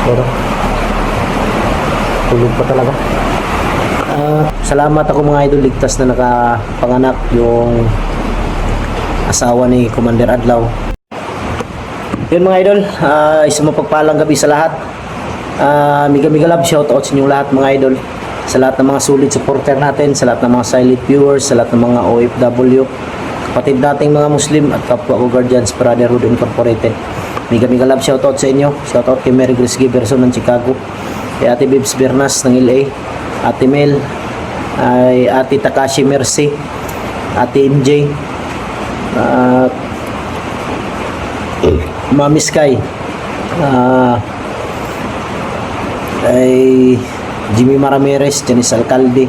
Pero tulog pa talaga. Salamat ako mga idol, ligtas na nakapanganak yung asawa ni Commander Adlaw. Yun mga idol, isang mapagpalang gabi sa lahat. Miga love, shoutout sa inyong lahat mga idol, sa lahat ng mga solid supporter natin, sa lahat ng mga silent viewers, sa lahat ng mga OFW, kapatid nating mga Muslim at kapwa ko Guardians Brotherhood Incorporated. Miga love, shoutout sa inyo. Shoutout kay Mary Grace Giverson ng Chicago, kay Ate Bibs Bernas ng LA, Ate Mel, ay Ate Takashi Mercy, Ate MJ, Mami Sky, ay Jimmy Maramirez, Janice Alcalde,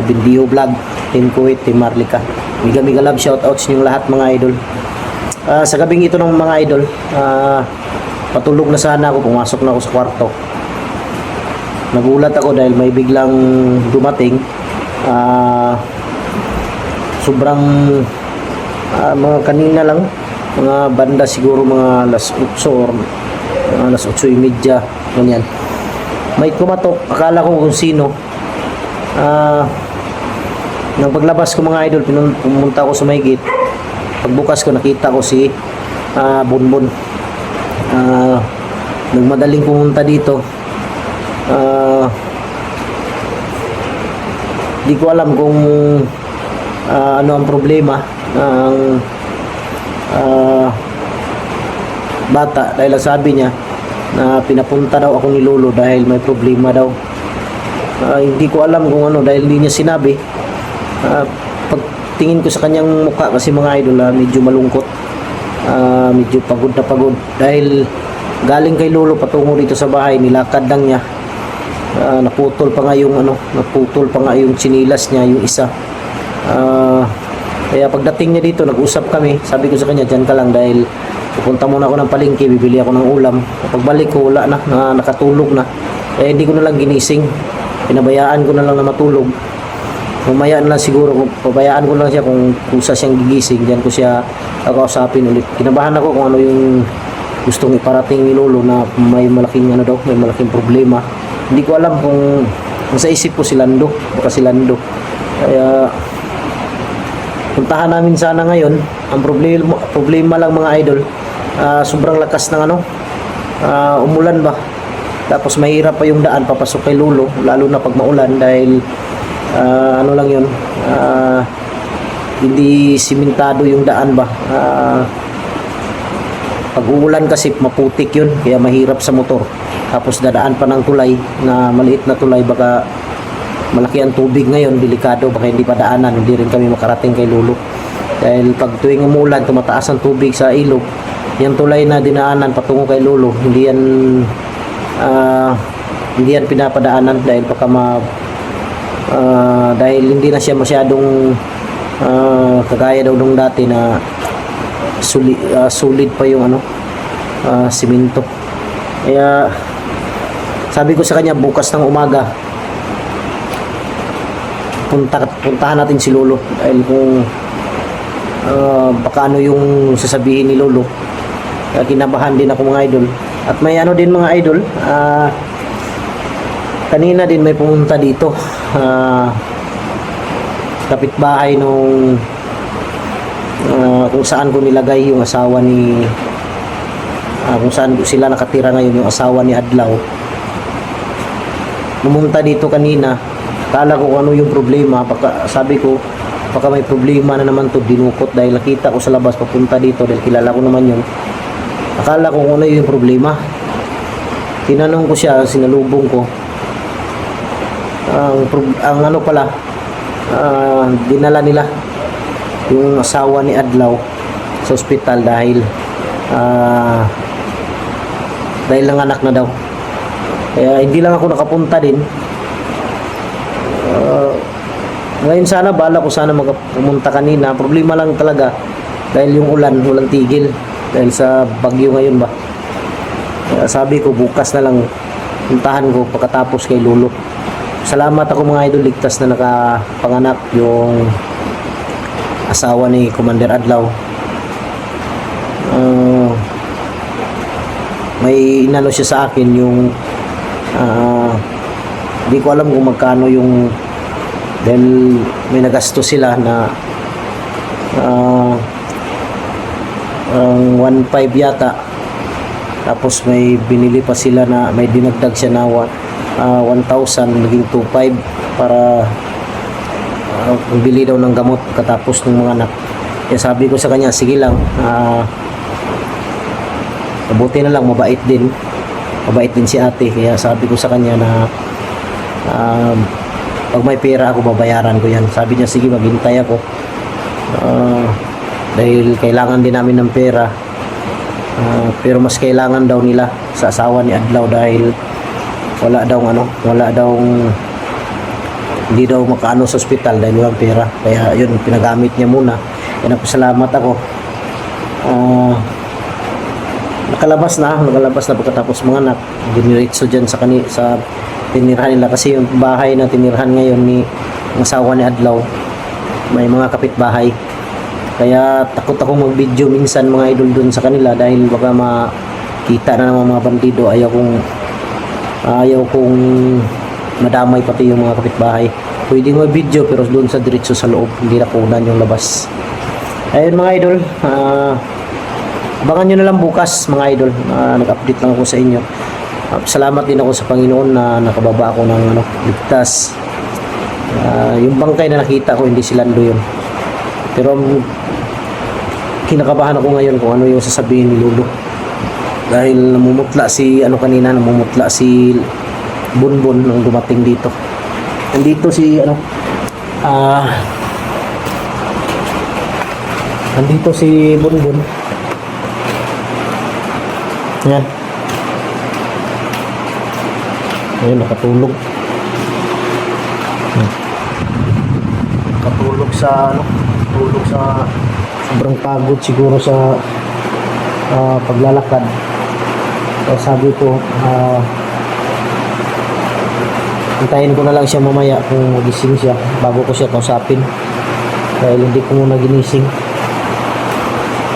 Bindiho Vlog, Team Kuwait, Team Marlica. Miga love, shoutout sa inyong lahat mga idol. Sa gabing ito ng mga idol, patulog na sana ako, pumasok na ako sa kwarto. Nagulat ako dahil may biglang dumating, sobrang mga kanina lang, mga banda siguro mga alas 8 or alas 8:30, ganyan. May kumatok, akala ko kung sino. Nang paglabas ko mga idol, pumunta ako sa may gate. Pagbukas ko, nakita ko si Bonbon. Nagmadaling pumunta dito. Di ko alam kung ano ang problema ng bata, dahil sabi niya na pinapunta daw ako ni Lolo dahil may problema daw. Hindi ko alam kung ano, dahil hindi niya sinabi. Pagtingin ko sa kanyang mukha kasi mga idol, medyo malungkot, medyo pagod na pagod dahil galing kay Lolo patungo dito sa bahay, nilakad lang niya. Naputol pa nga yung tsinilas niya, yung isa. Kaya pagdating niya dito, nag-usap kami. Sabi ko sa kanya, dyan ka lang dahil pupunta muna ako ng palengke, bibili ako ng ulam. Pagbalik ko, wala na, nakatulog na. Kaya hindi ko na lang ginising, pinabayaan ko na lang na matulog. Mamaya na lang siguro, pabayaan ko lang siya kung kusa siyang gigising, dyan ko siya kakausapin ulit. Kinabahan ako kung ano yung gustong iparating ni Lolo, na may malaking may malaking problema. Hindi ko alam kung sa isip ko si Lando, baka si Lando. Kaya puntahan namin sana ngayon. Ang problema lang mga idol, sobrang lakas ng umulan ba. Tapos mahirap pa yung daan papasok kay Lolo, lalo na pag maulan dahil lang yun, hindi simentado yung daan ba. Pag uulan kasi maputik yun, kaya mahirap sa motor. Tapos dadaan pa ng tulay na maliit na tulay, baka malaki ang tubig ngayon, delikado, baka hindi pa daanan, hindi rin kami makarating kay Lolo. Dahil pag tuwing umulan, tumataas ang tubig sa ilog, yung tulay na dinaanan patungo kay Lolo, hindi yan pinapadaanan dahil baka dahil hindi na siya masyadong kagaya daw nung dati na solid pa yung simento. Kaya sabi ko sa kanya, bukas ng umaga puntahan natin si Lolo dahil kung baka yung sasabihin ni Lolo. Kinabahan din ako mga idol. At may din mga idol, kanina din may pumunta dito, kapitbahay nung kung saan ko nilagay yung asawa ni kung saan sila nakatira ngayon, yung asawa ni Adlaw. Pumunta dito kanina, kala ko ano yung problema, sabi ko baka may problema na naman to, dinukot dahil nakita ko sa labas papunta dito dahil kilala ko naman yun. Akala ko ano yung problema. Tinanong ko siya, sinalubong ko. Ang pala, dinala nila yung asawa ni Adlaw sa ospital dahil nanganak na daw. Kaya hindi lang ako nakapunta din. Ngayon sana, bala ko sana pumunta kanina. Problema lang talaga dahil yung walang tigil dahil sa bagyo ngayon ba. Kaya sabi ko bukas na lang puntahan ko pagkatapos kay Lolo. Salamat ako mga idol, ligtas na nakapanganak yung asawa ni Commander Adlaw. may inano siya sa akin yung hindi ko alam kung magkano yung, dahil may nagasto sila na ang 1.5 yata, tapos may binili pa sila na may dinagdag siya na 1,000, naging 2.5 para bili daw ng gamot katapos ng mga anak. Kaya sabi ko sa kanya, sige lang, mabuti na lang, mabait din si ate. Kaya sabi ko sa kanya na pag may pera ako, babayaran ko yan. Sabi niya, sige, maghintay ako, dahil kailangan din namin ng pera. Pero mas kailangan daw nila sa asawa ni Adlaw dahil wala daw hindi daw makaano sa ospital dahil walang pera. Kaya yun, pinagamit niya muna. Kaya nagpasalamat ako. Nakalabas na pagkatapos mga anak, diniretso dyan sa tinirhan nila, kasi yung bahay na tinirhan ngayon ni ang asawa ni Adlaw, may mga kapitbahay. Kaya takot ako mag-video minsan mga idol dun sa kanila dahil baka makita na naman mga bandido. Ayaw kong madamay pati yung mga kapitbahay. Pwede mag-video pero dun sa diretso sa loob, hindi na kunan yung labas. Ayun mga idol, abangan nyo na lang bukas mga idol. Nag-update lang ako sa inyo. Salamat din ako sa Panginoon na nakababa ako ng ligtas. Yung bangkay na nakita ko, hindi si Lando yun. Pero kinakabahan ako ngayon kung ano yung sasabihin ni Lolo. Dahil namumutla si Bunbun nung dumating dito. Nandito si Bunbun. Yan. Ayun, nakatulog. Nakatulog sa sobrang pagod siguro sa paglalakad. So, sabi ko, hintayin ko na lang siya mamaya kung magising siya bago ko siya kausapin dahil hindi ko muna ginising.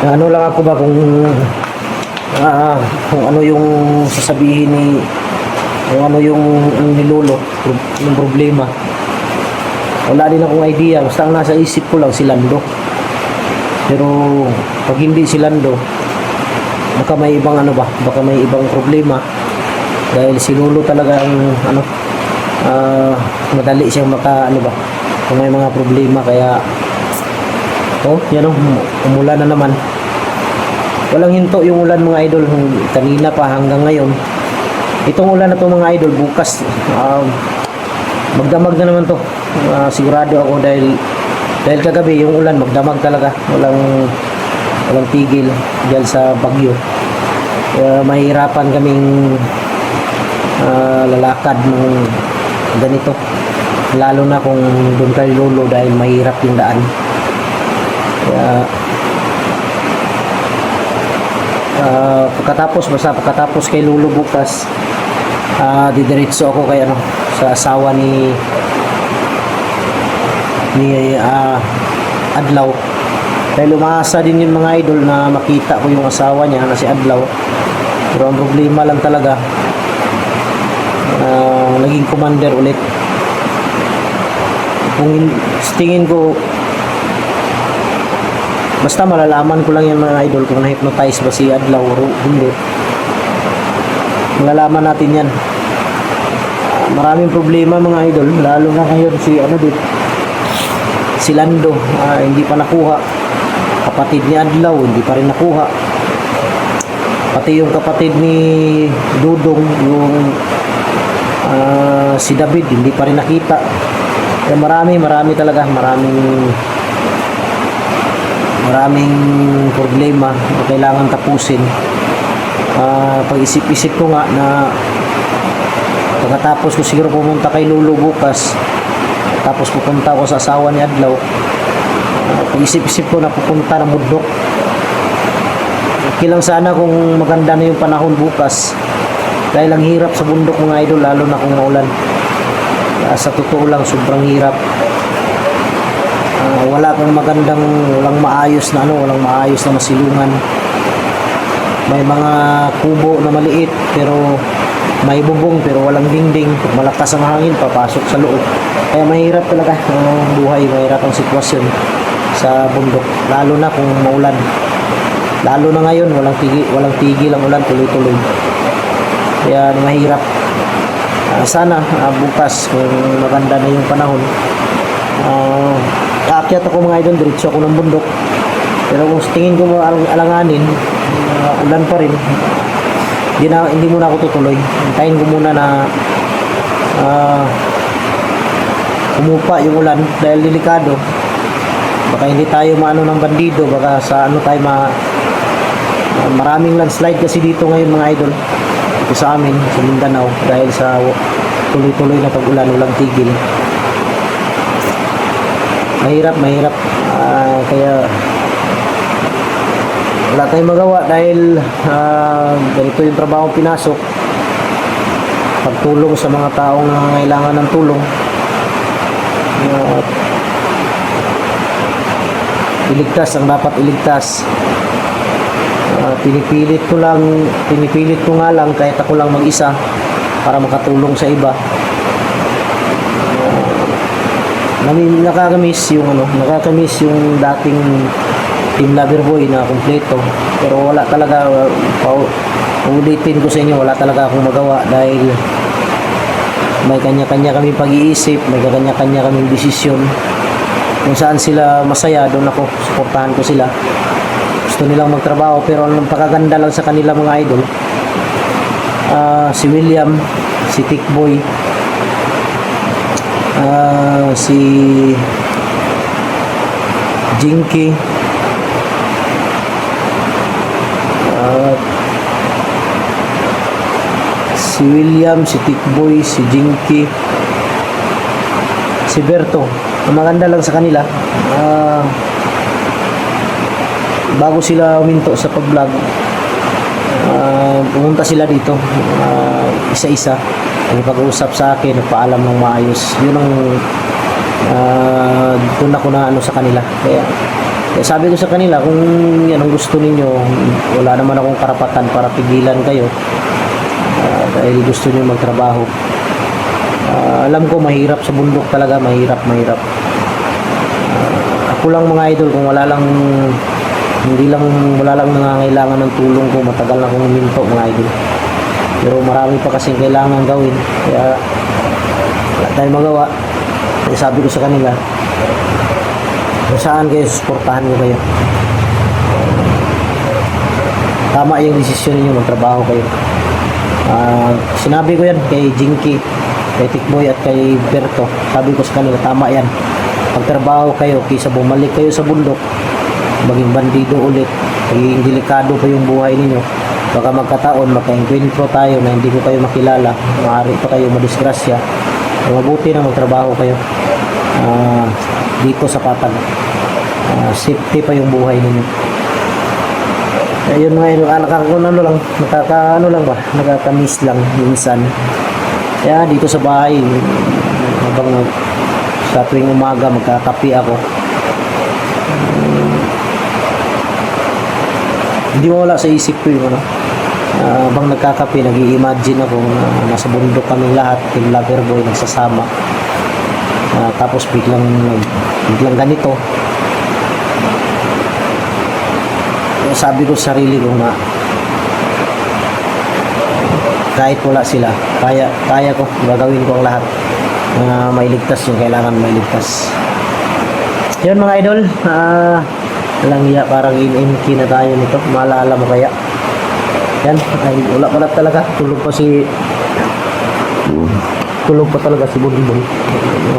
Ano lang ako ba kung ano yung sasabihin kung ano yung nilolo yung problema. Wala din akong idea, basta ang nasa isip ko lang si Lando. Pero pag hindi si Lando, baka may ibang problema dahil si Lolo talaga ang madali siyang kung may mga problema. Kaya yan umulan na naman. Walang hinto yung ulan mga idol, kanina pa hanggang ngayon. Itong ulan na to mga idol, bukas magdamag na naman to. Sigurado ako dahil kagabi yung ulan magdamag talaga, walang tigil dahil sa bagyo. Mahirapan kaming lalakad ng ganito, lalo na kung doon kay Lolo dahil mahirap yung daan. Kaya pagkatapos kay Lolo bukas, didiretso ako kay sa asawa ni Adlaw. Dahil umaasa din yung mga idol na makita ko yung asawa niya na si Adlaw. Pero ang problema lang talaga, naging commander ulit. Kung tingin ko, basta malalaman ko lang yung mga idol kung na-hypnotize ba si Adlaw o hindi. Malalaman natin yan. Maraming problema mga idol, lalo na ngayon si Lando, hindi pa nakuha. Kapatid ni Adlaw, hindi pa rin nakuha. Pati yung kapatid ni Dudong, yung si David, hindi pa rin nakita. Kaya marami talaga, maraming problema na kailangan tapusin. Pag-isip-isip ko nga na pagkatapos ko siguro pumunta kay Lolo bukas, tapos pupunta ako sa asawa ni Adlaw, pag-isip-isip ko na pupunta ng Mudok. Okay lang sana kung maganda na yung panahon bukas dahil ang hirap sa bundok mga idol, lalo na kung maulan. Sa totoo lang, sobrang hirap. Walang maayos na masilungan. may mga kubo na maliit pero may bubong pero walang dingding. Pag malakas ang hangin, papasok sa loob. Kaya mahirap talaga ang buhay, mahirap ang sitwasyon sa bundok. Lalo na kung maulan. Lalo na ngayon, walang tigil ang ulan, tuloy-tuloy. Kaya mahirap. Sana bukas kung maganda na yung panahon, aakyat ako mga idol, diretso ako ng bundok. Pero kung tingin ko alanganin, ulan pa rin, hindi muna ako tutuloy. Hintayin ko muna na umupa yung ulan dahil delikado. Baka hindi tayo maano ng bandido, baka sa ano tayo maraming landslide kasi dito ngayon mga idol. Ito sa amin, sa Mindanao, dahil sa tuloy-tuloy na pag-ulan, walang tigil. Mahirap. Kaya wala tayong magawa dahil ganito yung trabaho pinasok. Pagtulong sa mga taong nangangailangan ng tulong. Iligtas ang dapat iligtas. Pinipilit ko nga lang kahit ako lang mag-isa para makatulong sa iba. Nakakamiss yung dating Team Lover Boy na kumpleto, pero wala talaga. Ulitin ko sa inyo, wala talaga akong magawa dahil may kanya-kanya kami pag-iisip, may kanya-kanya kaming desisyon. Kung saan sila masaya, doon ako, suportahan ko sila. Gusto nilang magtrabaho, pero ang pagkaganda lang sa kanila mga idol, si William, si Tikboy, si Jinky, si William, si Tikboy, si Jinky, si Berto. Ang maganda lang sa kanila, bago sila huminto sa pag-vlog, pumunta sila dito, isa-isa, nagpag-uusap sa akin, nagpaalam ng maayos. Yun ang doon ako na sa kanila. Kaya sabi ko sa kanila, kung yan ang gusto ninyo, wala naman akong karapatan para pigilan kayo, dahil gusto niyo magtrabaho. Alam ko mahirap sa bundok talaga, mahirap. Ako lang mga idol, kung wala lang nangangailangan ng tulong ko, matagal na akong huminto mga idol. Pero marami pa kasing kailangan gawin, kaya wala tayong magawa. Kaya sabi ko sa kanila, kung saan kayo, suportahan ko kayo. Tama yung desisyon niyo, magtrabaho kayo. Sinabi ko yan kay Jinky, kay Tikboy at kay Berto. Sabi ko sa kanila, tama yan. Pagtrabaho kayo, kaysa bumalik kayo sa bundok, maging bandido ulit, maging delikado pa yung buhay ninyo. Baka magkataon, maka-encuentro tayo na hindi ko kayo makilala, maaari pa kayo madisgrasya. Mabuti na magtrabaho kayo dito sa Patag. Safety pa yung buhay ninyo. Ayun nga, nakakamiss lang minsan. Kaya dito sa bahay, habang sa tuwing umaga magkakape ako, hindi mawala sa isip ko yung habang nagkakape, nag-i-imagine ako na nasa bundok kaming lahat, Team Lover Boy, nagsasama. Tapos biglang ganito. Sabi ko sa sarili ko na kahit wala sila, kaya ko, gagawin ko ang lahat na mailigtas yung kailangan mailigtas. Yun mga idol, walang iya, parang in-inky na tayo nito. Maalala mo kaya? Yan, ay wala pala talaga. Tulog pa talaga si Bulbul.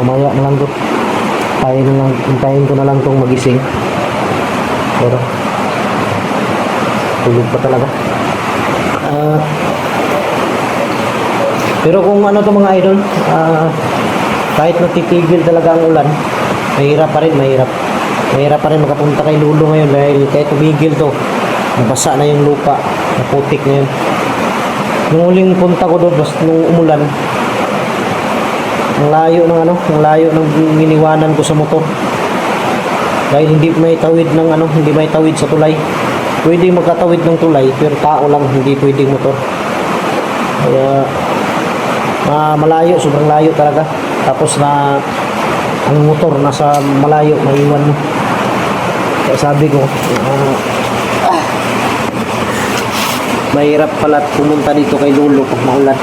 Mamaya na lang to. Hintayin ko na lang tong magising. Pero tulog pa talaga. Pero kung ano to mga idol, kahit natitigil talaga ang ulan, mahirap pa rin makapunta kay Lulo ngayon dahil kahit tumigil to, nabasa na yung lupa, naputik na yun. Nung huling punta ko doon, basta nung umulan, ang layo ng iniwanan ko sa motor dahil hindi may tawid sa tulay. pwedeng magkatawid ng tulay pero tao lang hindi pwedeng motor. Kaya malayo, sobrang layo talaga. Tapos na ang motor nasa malayo, maiwan mo. Kaya sabi ko, mahirap pala pumunta dito kay Lolo pag maulan.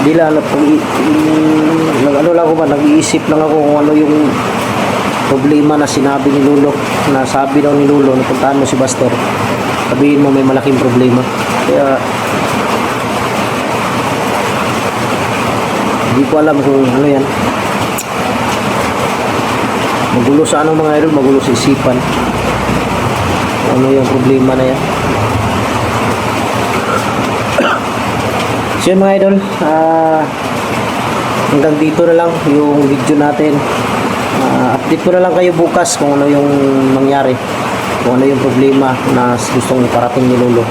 Di lang, ano lang ako ba, nag-iisip lang ako kung ano yung problema na sinabi ni Lolo. Nasabi daw ni Lolo, napuntahan mo si Buster, sabihin mo may malaking problema. Kaya hindi ko alam kung ano yan. Magulo sa ano mga idol, magulo sa isipan. Ano yung problema na yan. So yun mga idol, hanggang dito na lang yung video natin. Update ko na lang kayo bukas kung ano yung nangyari, kung ano yung problema na gustong iparating ni Lolo.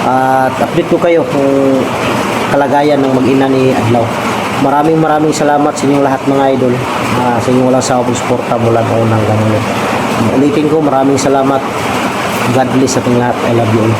At update ko kayo kung kalagayan ng mag-ina ni Adlaw. Maraming salamat sa inyong lahat mga idol, sa inyong walang sawang suporta mula noon hanggang ngayon. Ulitin ko, maraming salamat. God bless sa ating lahat. I love you all.